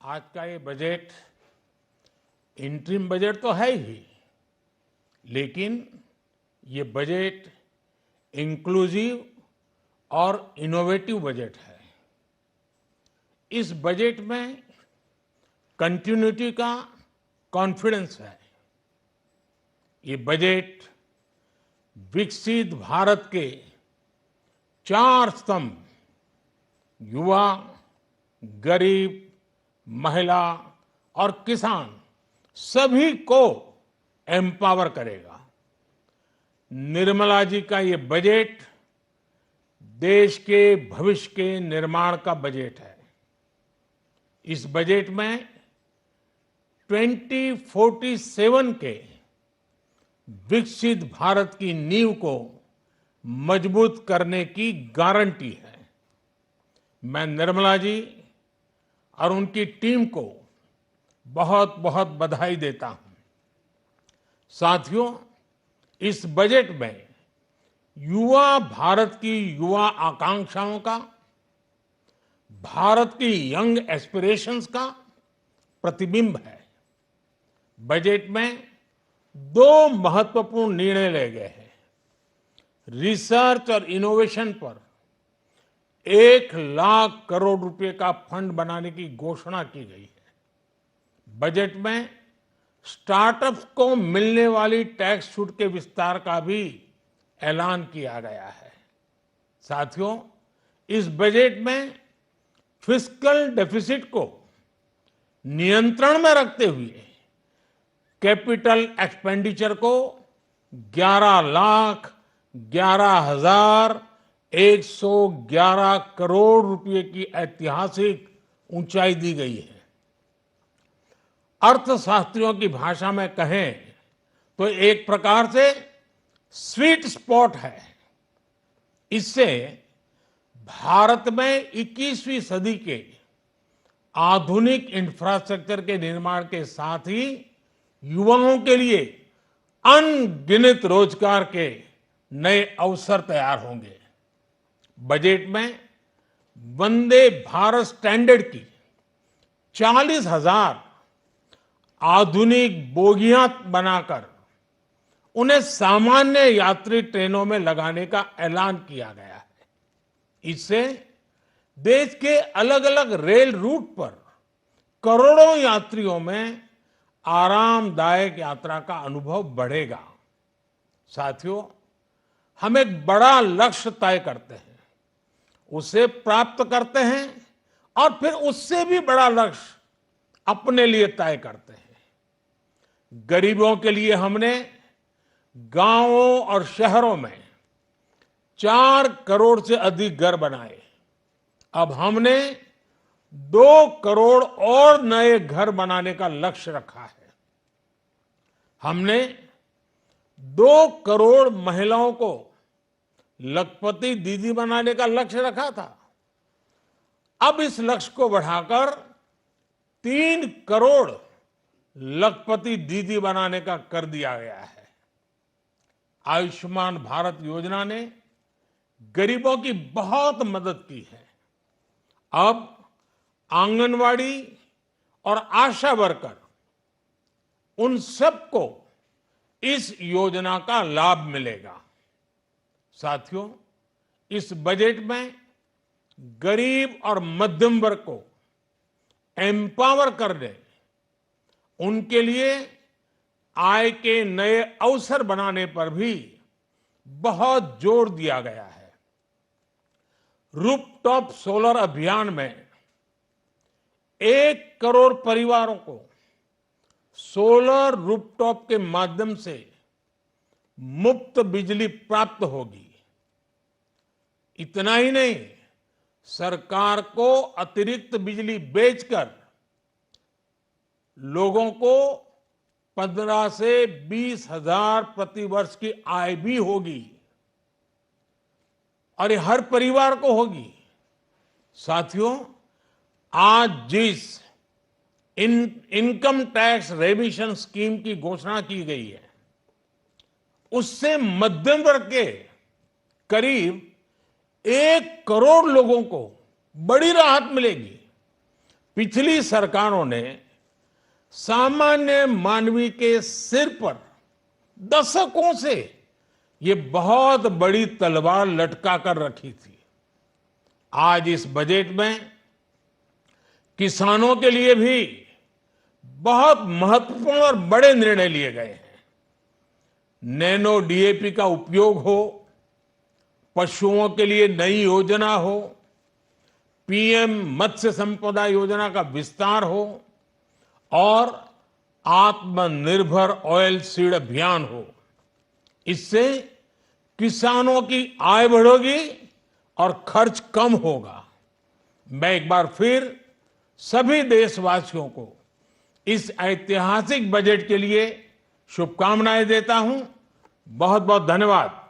आज का ये बजट इंटरिम बजट तो है ही, लेकिन ये बजट इंक्लूसिव और इनोवेटिव बजट है। इस बजट में कंटिन्यूटी का कॉन्फिडेंस है। ये बजट विकसित भारत के 4 स्तंभ युवा, गरीब, महिला और किसान सभी को एम्पावर करेगा। निर्मला जी का ये बजट देश के भविष्य के निर्माण का बजट है। इस बजट में 2047 के विकसित भारत की नींव को मजबूत करने की गारंटी है। मैं निर्मला जी और उनकी टीम को बहुत बहुत बधाई देता हूं। साथियों, इस बजट में युवा भारत की युवा आकांक्षाओं का, भारत की यंग एस्पिरेशंस का प्रतिबिंब है। बजट में 2 महत्वपूर्ण निर्णय लिए गए हैं। रिसर्च और इनोवेशन पर 1 लाख करोड़ रुपए का फंड बनाने की घोषणा की गई है। बजट में स्टार्टअप्स को मिलने वाली टैक्स छूट के विस्तार का भी ऐलान किया गया है। साथियों, इस बजट में फिस्कल डेफिसिट को नियंत्रण में रखते हुए कैपिटल एक्सपेंडिचर को 11,11,111 करोड़ रुपए की ऐतिहासिक ऊंचाई दी गई है। अर्थशास्त्रियों की भाषा में कहें तो एक प्रकार से स्वीट स्पॉट है। इससे भारत में 21वीं सदी के आधुनिक इंफ्रास्ट्रक्चर के निर्माण के साथ ही युवाओं के लिए अनगिनत रोजगार के नए अवसर तैयार होंगे। बजट में वंदे भारत स्टैंडर्ड की 40,000 आधुनिक बोगियां बनाकर उन्हें सामान्य यात्री ट्रेनों में लगाने का ऐलान किया गया है। इससे देश के अलग अलग रेल रूट पर करोड़ों यात्रियों में आरामदायक यात्रा का अनुभव बढ़ेगा। साथियों, हम एक बड़ा लक्ष्य तय करते हैं, उसे प्राप्त करते हैं और फिर उससे भी बड़ा लक्ष्य अपने लिए तय करते हैं। गरीबों के लिए हमने गांवों और शहरों में 4 करोड़ से अधिक घर बनाए। अब हमने 2 करोड़ और नए घर बनाने का लक्ष्य रखा है। हमने 2 करोड़ महिलाओं को लखपति दीदी बनाने का लक्ष्य रखा था। अब इस लक्ष्य को बढ़ाकर 3 करोड़ लखपति दीदी बनाने का कर दिया गया है। आयुष्मान भारत योजना ने गरीबों की बहुत मदद की है। अब आंगनवाड़ी और आशा वर्कर, उन सबको इस योजना का लाभ मिलेगा। साथियों, इस बजट में गरीब और मध्यम वर्ग को एम्पावर करने, उनके लिए आय के नए अवसर बनाने पर भी बहुत जोर दिया गया है। रूफटॉप सोलर अभियान में 1 करोड़ परिवारों को सोलर रूफटॉप के माध्यम से मुफ्त बिजली प्राप्त होगी। इतना ही नहीं, सरकार को अतिरिक्त बिजली बेचकर लोगों को 15 से 20 हजार प्रति वर्ष की आय भी होगी और ये हर परिवार को होगी। साथियों, आज जिस इनकम टैक्स रेमिशन स्कीम की घोषणा की गई है, उससे मध्यम वर्ग के करीब 1 करोड़ लोगों को बड़ी राहत मिलेगी। पिछली सरकारों ने सामान्य मानवी के सिर पर दशकों से ये बहुत बड़ी तलवार लटका कर रखी थी। आज इस बजट में किसानों के लिए भी बहुत महत्वपूर्ण और बड़े निर्णय लिए गए हैं। नैनो डीएपी का उपयोग हो, पशुओं के लिए नई योजना हो, पीएम मत्स्य संपदा योजना का विस्तार हो और आत्मनिर्भर ऑयल सीड अभियान हो। इससे किसानों की आय बढ़ेगी और खर्च कम होगा। मैं एक बार फिर सभी देशवासियों को इस ऐतिहासिक बजट के लिए शुभकामनाएं देता हूं। बहुत बहुत धन्यवाद।